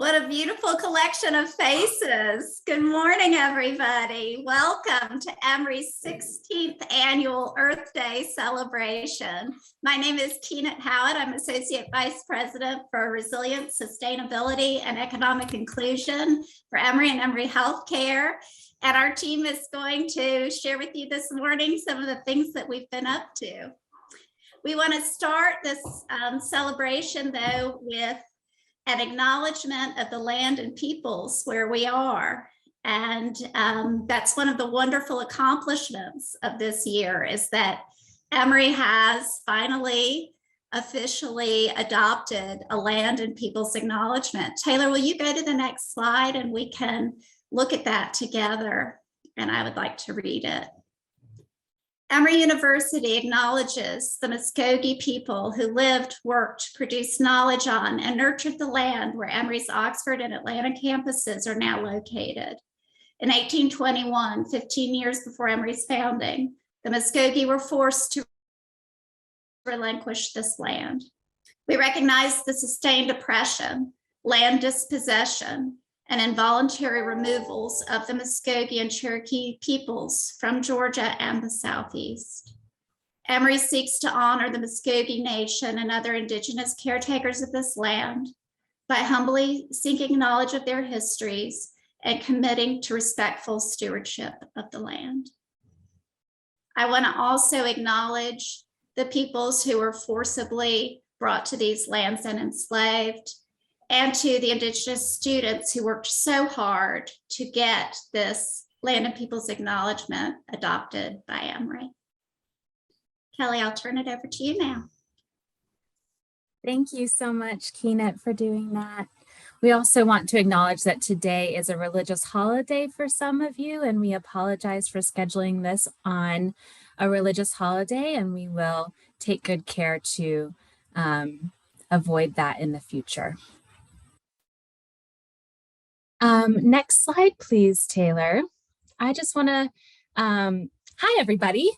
What a beautiful collection of faces. Good morning, everybody. Welcome to Emory's 16th annual Earth Day celebration. My name is Keenan Howard. I'm Associate Vice President for Resilience, Sustainability, and Economic Inclusion for Emory and Emory Healthcare. And our team is going to share with you this morning some of the things that we've been up to. We want to start this celebration, though, with an acknowledgement of the land and peoples where we are. And that's one of the wonderful accomplishments of this year, is that Emory has finally officially adopted a land and peoples acknowledgement. Taylor, will you go to the next slide and we can look at that together? And I would like to read it. Emory University acknowledges the Muskogee people who lived, worked, produced knowledge on, and nurtured the land where Emory's Oxford and Atlanta campuses are now located. In 1821, 15 years before Emory's founding, the Muskogee were forced to relinquish this land. We recognize the sustained oppression, land dispossession, and involuntary removals of the Muskogee and Cherokee peoples from Georgia and the Southeast. Emory seeks to honor the Muskogee Nation and other indigenous caretakers of this land by humbly seeking knowledge of their histories and committing to respectful stewardship of the land. I want to also acknowledge the peoples who were forcibly brought to these lands and enslaved, and to the Indigenous students who worked so hard to get this Land and Peoples Acknowledgement adopted by Emory. Kelly, I'll turn it over to you now. Thank you so much, Keenan, for doing that. We also want to acknowledge that today is a religious holiday for some of you, and we apologize for scheduling this on a religious holiday, and we will take good care to avoid that in the future. Next slide, please, Taylor. I just want to, hi, everybody.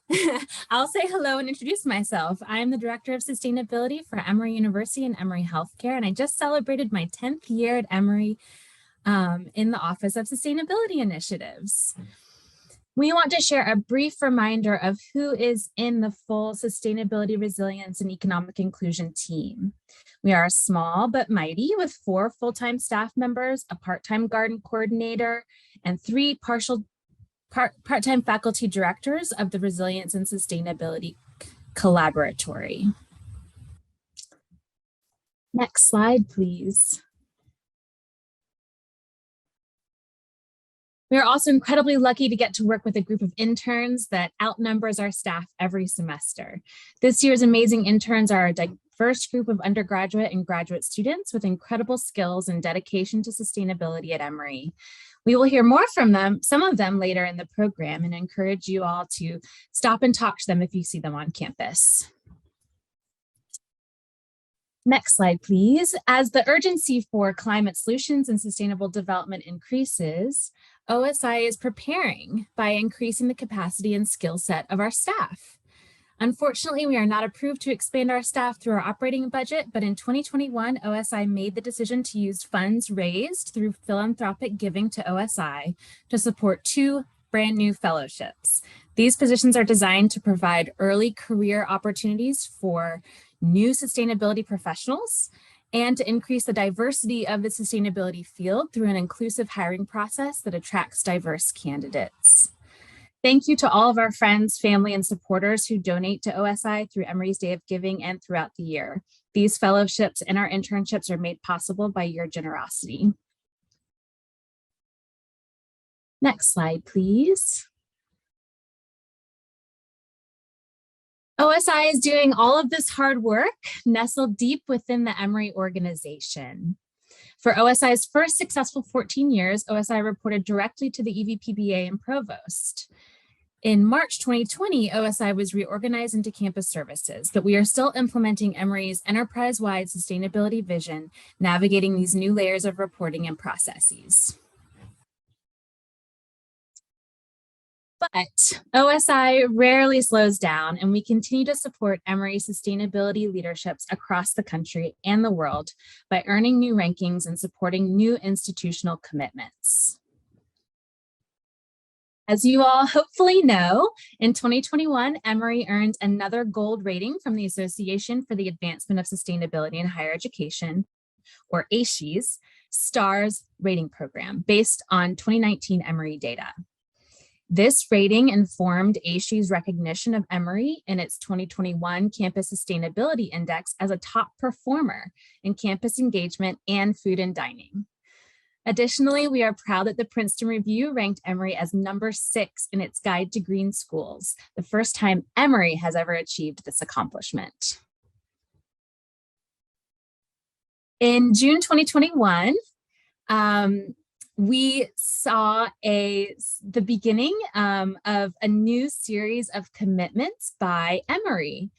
I'll say hello and introduce myself. I'm the Director of Sustainability for Emory University and Emory Healthcare, and I just celebrated my 10th year at Emory in the Office of Sustainability Initiatives. We want to share a brief reminder of who is in the full Sustainability, Resilience, and Economic Inclusion team. We are small but mighty, with 4 full-time staff members, a part-time garden coordinator, and 3 part-time faculty directors of the Resilience and Sustainability Collaboratory. Next slide, please. We are also incredibly lucky to get to work with a group of interns that outnumbers our staff every semester. This year's amazing interns are a diverse group of undergraduate and graduate students with incredible skills and dedication to sustainability at Emory. We will hear more from them, some of them later in the program, and encourage you all to stop and talk to them if you see them on campus. Next slide, please. As the urgency for climate solutions and sustainable development increases, OSI is preparing by increasing the capacity and skill set of our staff. Unfortunately, we are not approved to expand our staff through our operating budget, but in 2021, OSI made the decision to use funds raised through philanthropic giving to OSI to support 2 brand new fellowships. These positions are designed to provide early career opportunities for new sustainability professionals and to increase the diversity of the sustainability field through an inclusive hiring process that attracts diverse candidates. Thank you to all of our friends, family, and supporters who donate to OSI through Emory's Day of Giving and throughout the year. These fellowships and our internships are made possible by your generosity. Next slide, please. OSI is doing all of this hard work nestled deep within the Emory organization. For OSI's first successful 14 years, OSI reported directly to the EVPBA and Provost. In March 2020, OSI was reorganized into campus services, but we are still implementing Emory's enterprise-wide sustainability vision, navigating these new layers of reporting and processes. But OSI rarely slows down, and we continue to support Emory sustainability leaderships across the country and the world by earning new rankings and supporting new institutional commitments. As you all hopefully know, in 2021, Emory earned another gold rating from the Association for the Advancement of Sustainability in Higher Education, or ASHE's, STARS rating program based on 2019 Emory data. This rating informed ASHE's recognition of Emory in its 2021 Campus Sustainability Index as a top performer in campus engagement and food and dining. Additionally, we are proud that the Princeton Review ranked Emory as number 6 in its Guide to Green Schools, the first time Emory has ever achieved this accomplishment. In June 2021, we saw the beginning of a new series of commitments by Emory.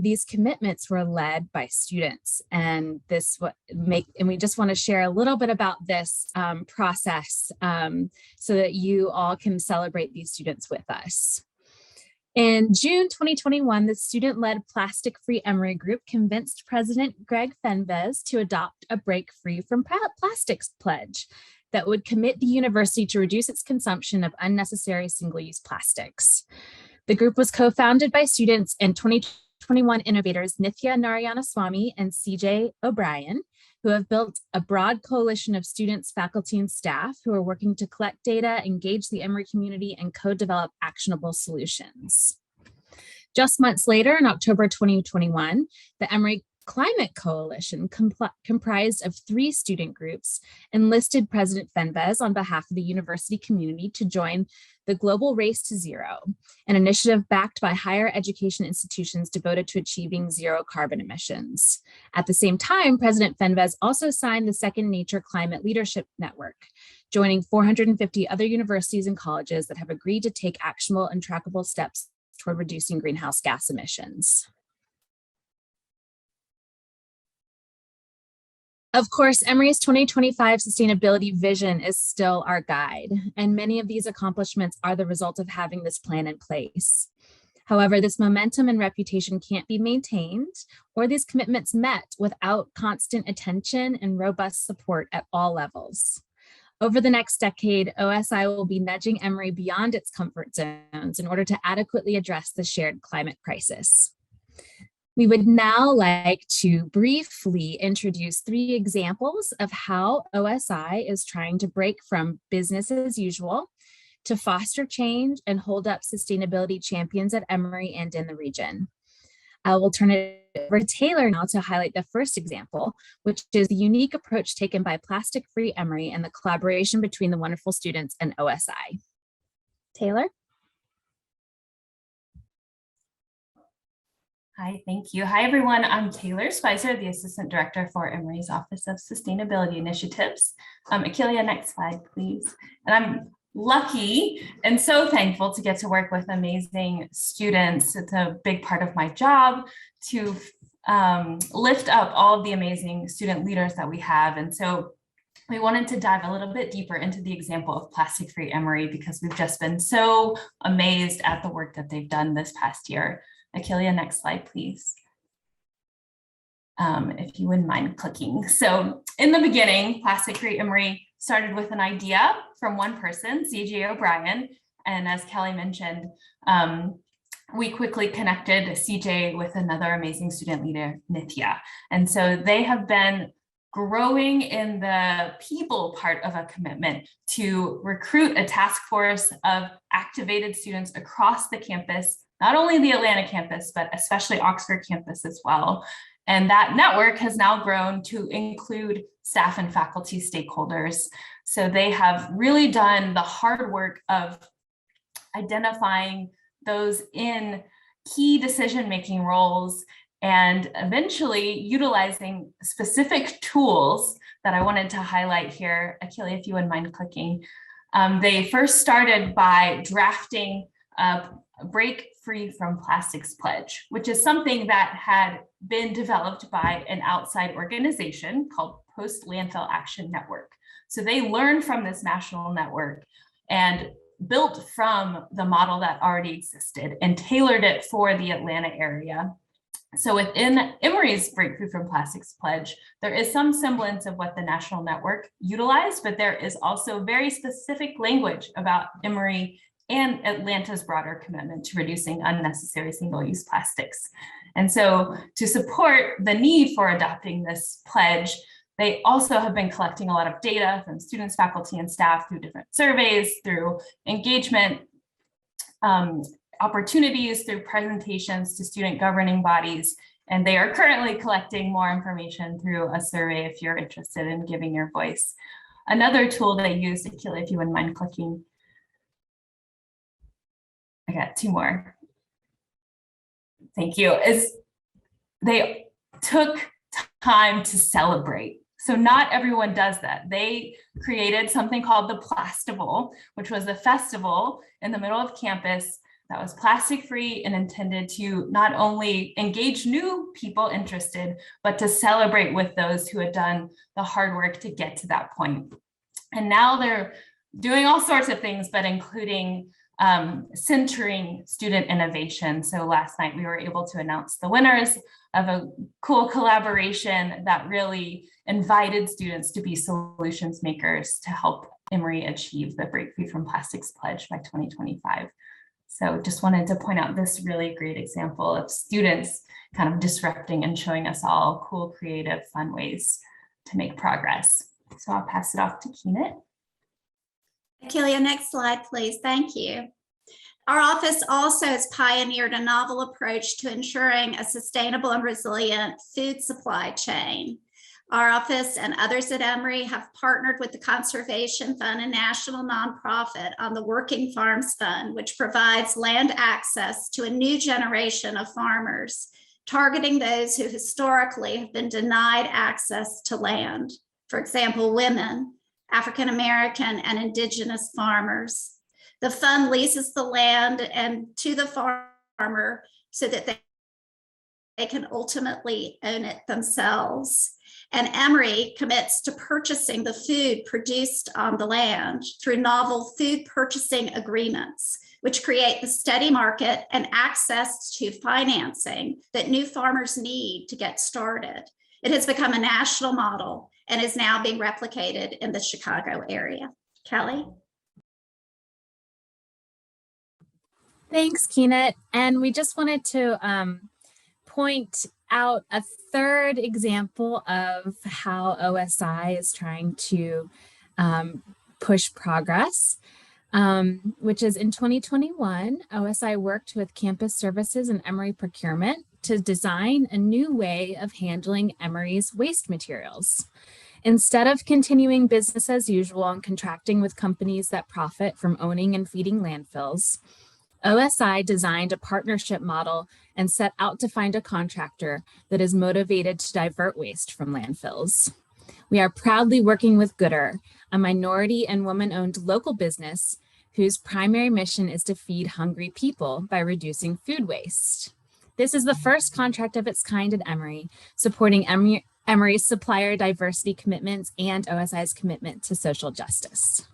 These commitments were led by students, and we just want to share a little bit about this process so that you all can celebrate these students with us. In June 2021, the student-led Plastic Free Emory group convinced President Greg Fenves to adopt a Break Free from Plastics pledge that would commit the university to reduce its consumption of unnecessary single-use plastics. The group was co-founded by students and 2021 innovators Nithya Narayanaswamy and CJ O'Brien, who have built a broad coalition of students, faculty, and staff who are working to collect data, engage the Emory community, and co-develop actionable solutions. Just months later, in October 2021, the Emory Climate Coalition, comprised of 3 student groups, enlisted President Fenves on behalf of the university community to join the Global Race to Zero, an initiative backed by higher education institutions devoted to achieving zero carbon emissions. At the same time, President Fenves also signed the Second Nature Climate Leadership Network, joining 450 other universities and colleges that have agreed to take actionable and trackable steps toward reducing greenhouse gas emissions. Of course, Emory's 2025 sustainability vision is still our guide, and many of these accomplishments are the result of having this plan in place. However, this momentum and reputation can't be maintained or these commitments met without constant attention and robust support at all levels. Over the next decade, OSI will be nudging Emory beyond its comfort zones in order to adequately address the shared climate crisis. We would now like to briefly introduce 3 examples of how OSI is trying to break from business as usual to foster change and hold up sustainability champions at Emory and in the region. I will turn it over to Taylor now to highlight the first example, which is the unique approach taken by Plastic Free Emory and the collaboration between the wonderful students and OSI. Taylor? Hi, thank you. Hi, everyone. I'm Taylor Spicer, the Assistant Director for Emory's Office of Sustainability Initiatives. Akeelia, next slide, please. And I'm lucky and so thankful to get to work with amazing students. It's a big part of my job to lift up all of the amazing student leaders that we have. And so we wanted to dive a little bit deeper into the example of Plastic Free Emory because we've just been so amazed at the work that they've done this past year. Akeelia, next slide, please. If you wouldn't mind clicking. So in the beginning, Plastic Free Emory started with an idea from one person, CJ O'Brien. And as Kelly mentioned, we quickly connected CJ with another amazing student leader, Nithya. And so they have been growing in the people part of a commitment to recruit a task force of activated students across the campus, not only the Atlanta campus, but especially Oxford campus as well. And that network has now grown to include staff and faculty stakeholders. So they have really done the hard work of identifying those in key decision-making roles and eventually utilizing specific tools that I wanted to highlight here. Akeelia, if you wouldn't mind clicking. They first started by drafting a Break Free from Plastics pledge, which is something that had been developed by an outside organization called Post Landfill Action Network. So they learned from this national network and built from the model that already existed and tailored it for the Atlanta area. So within Emory's Break Free from Plastics Pledge, there is some semblance of what the national network utilized, but there is also very specific language about Emory and Atlanta's broader commitment to reducing unnecessary single-use plastics. And so to support the need for adopting this pledge, they also have been collecting a lot of data from students, faculty, and staff through different surveys, through engagement opportunities, through presentations to student governing bodies. And they are currently collecting more information through a survey if you're interested in giving your voice. Another tool they use, Akila, if you wouldn't mind clicking. I got two more. Thank you. Is they took time to celebrate. So not everyone does that. They created something called the Plastival, which was a festival in the middle of campus that was plastic free and intended to not only engage new people interested, but to celebrate with those who had done the hard work to get to that point. And now they're doing all sorts of things, but including centering student innovation. So last night we were able to announce the winners of a cool collaboration that really invited students to be solutions makers to help Emory achieve the Break Free from Plastics Pledge by 2025. So just wanted to point out this really great example of students kind of disrupting and showing us all cool, creative, fun ways to make progress. So I'll pass it off to Keenan. Akelia, next slide, please. Thank you. Our office also has pioneered a novel approach to ensuring a sustainable and resilient food supply chain. Our office and others at Emory have partnered with the Conservation Fund, a national nonprofit, on the Working Farms Fund, which provides land access to a new generation of farmers, targeting those who historically have been denied access to land. For example, women, African American, and Indigenous farmers. The fund leases the land and to the farmer so that they can ultimately own it themselves. And Emory commits to purchasing the food produced on the land through novel food purchasing agreements, which create the steady market and access to financing that new farmers need to get started. It has become a national model and is now being replicated in the Chicago area. Kelly? Thanks, Keenan. And we just wanted to point out a third example of how OSI is trying to push progress, which is in 2021, OSI worked with Campus Services and Emory Procurement to design a new way of handling Emory's waste materials. Instead of continuing business as usual and contracting with companies that profit from owning and feeding landfills, OSI designed a partnership model and set out to find a contractor that is motivated to divert waste from landfills. We are proudly working with Gooder, a minority and woman-owned local business whose primary mission is to feed hungry people by reducing food waste. This is the first contract of its kind at Emory, supporting Emory's supplier diversity commitments and OSI's commitment to social justice.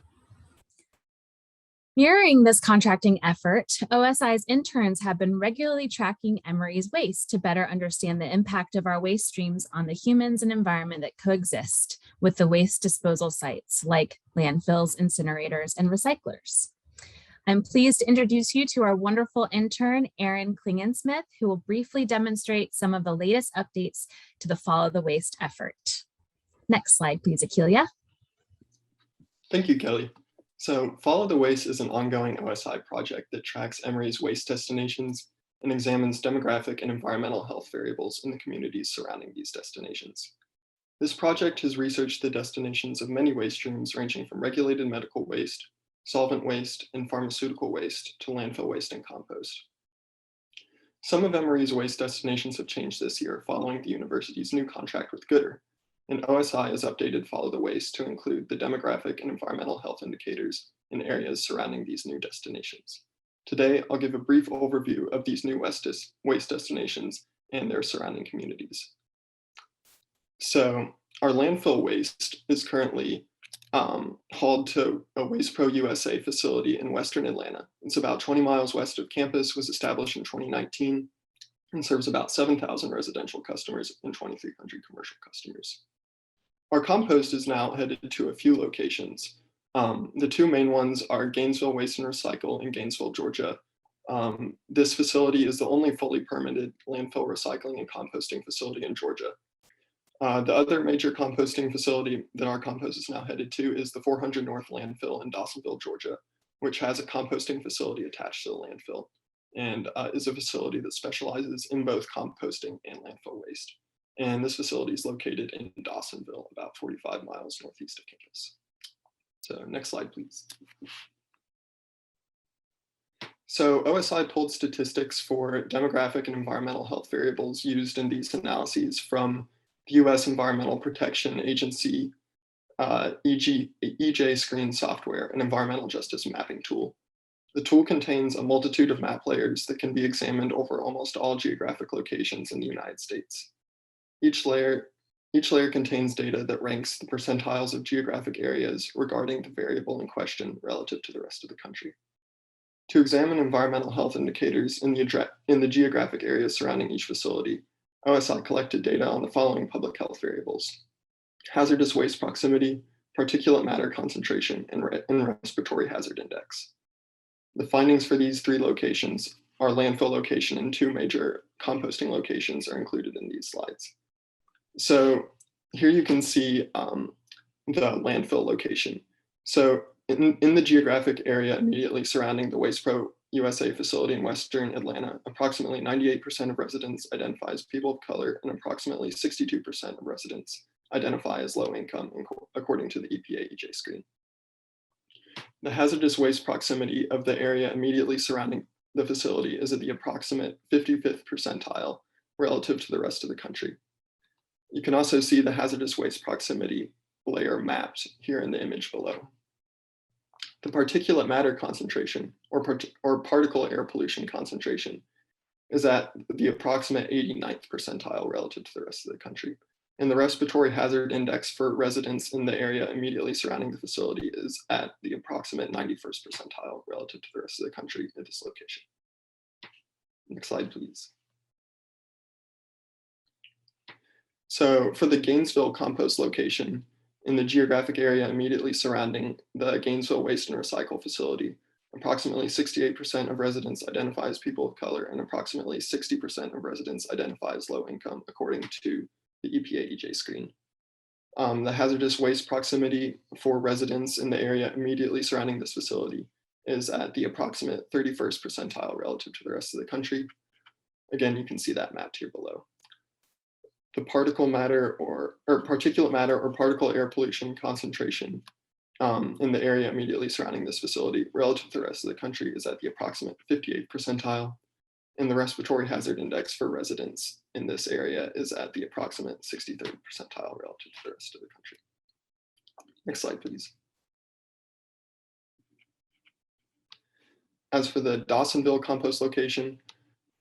Mirroring this contracting effort, OSI's interns have been regularly tracking Emory's waste to better understand the impact of our waste streams on the humans and environment that coexist with the waste disposal sites like landfills, incinerators, and recyclers. I'm pleased to introduce you to our wonderful intern, Erin Klingensmith, who will briefly demonstrate some of the latest updates to the Follow the Waste effort. Next slide, please, Akelia. Thank you, Kelly. So Follow the Waste is an ongoing OSI project that tracks Emory's waste destinations and examines demographic and environmental health variables in the communities surrounding these destinations. This project has researched the destinations of many waste streams ranging from regulated medical waste, solvent waste, and pharmaceutical waste to landfill waste and compost. Some of Emory's waste destinations have changed this year following the university's new contract with Gooder, and OSI has updated Follow the Waste to include the demographic and environmental health indicators in areas surrounding these new destinations. Today, I'll give a brief overview of these new waste destinations and their surrounding communities. So our landfill waste is currently hauled to a Waste Pro USA facility in Western Atlanta. It's about 20 miles west of campus, was established in 2019, and serves about 7,000 residential customers and 2,300 commercial customers. Our compost is now headed to a few locations. The two main ones are Gainesville Waste and Recycle in Gainesville, Georgia. This facility is the only fully permitted landfill recycling and composting facility in Georgia. The other major composting facility that our compost is now headed to is the 400 North landfill in Dawsonville, Georgia, which has a composting facility attached to the landfill and is a facility that specializes in both composting and landfill waste. And this facility is located in Dawsonville, about 45 miles northeast of campus. So next slide, please. So OSI pulled statistics for demographic and environmental health variables used in these analyses from the U.S. Environmental Protection Agency EJ Screen software, an environmental justice mapping tool. The tool contains a multitude of map layers that can be examined over almost all geographic locations in the United States. Each layer contains data that ranks the percentiles of geographic areas regarding the variable in question relative to the rest of the country. To examine environmental health indicators in the geographic areas surrounding each facility, OSI collected data on the following public health variables: hazardous waste proximity, particulate matter concentration, and respiratory hazard index. The findings for these three locations, our landfill location and two major composting locations, are included in these slides. So here you can see the landfill location. So in the geographic area immediately surrounding the Waste Pro USA facility in Western Atlanta, approximately 98% of residents identify as people of color and approximately 62% of residents identify as low income, according to the EPA EJ screen. The hazardous waste proximity of the area immediately surrounding the facility is at the approximate 55th percentile relative to the rest of the country. You can also see the hazardous waste proximity layer mapped here in the image below. The particulate matter concentration, or particle air pollution concentration, is at the approximate 89th percentile relative to the rest of the country. And the respiratory hazard index for residents in the area immediately surrounding the facility is at the approximate 91st percentile relative to the rest of the country at this location. Next slide, please. So for the Gainesville compost location, in the geographic area immediately surrounding the Gainesville Waste and Recycle facility, approximately 68% of residents identify as people of color and approximately 60% of residents identify as low income, according to the EPA EJ screen. The hazardous waste proximity for residents in the area immediately surrounding this facility is at the approximate 31st percentile relative to the rest of the country. Again, you can see that mapped here below. The particulate matter or particle air pollution concentration in the area immediately surrounding this facility relative to the rest of the country is at the approximate 58th percentile, and the respiratory hazard index for residents in this area is at the approximate 63rd percentile relative to the rest of the country. Next slide, please. As for the Dawsonville compost location,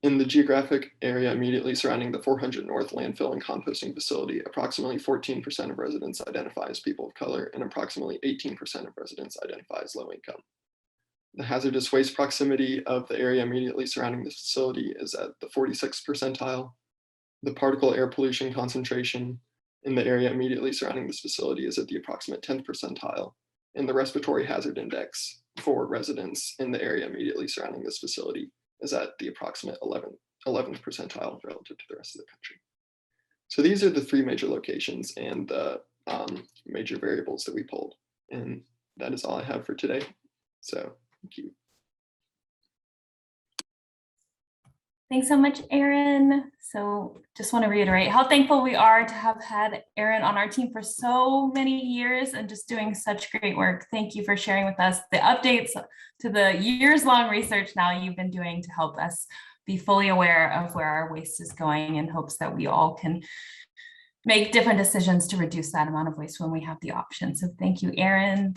in the geographic area immediately surrounding the 400 North landfill and composting facility, approximately 14% of residents identify as people of color and approximately 18% of residents identify as low income. The hazardous waste proximity of the area immediately surrounding this facility is at the 46th percentile. The particle air pollution concentration in the area immediately surrounding this facility is at the approximate 10th percentile, and the respiratory hazard index for residents in the area immediately surrounding this facility is at the approximate 11th percentile relative to the rest of the country. So these are the three major locations and the major variables that we pulled. And that is all I have for today. So thank you. Thanks so much, Aaron. So just want to reiterate how thankful we are to have had Aaron on our team for so many years and just doing such great work. Thank you for sharing with us the updates to the years-long research now you've been doing to help us be fully aware of where our waste is going, in hopes that we all can make different decisions to reduce that amount of waste when we have the option. So thank you, Aaron.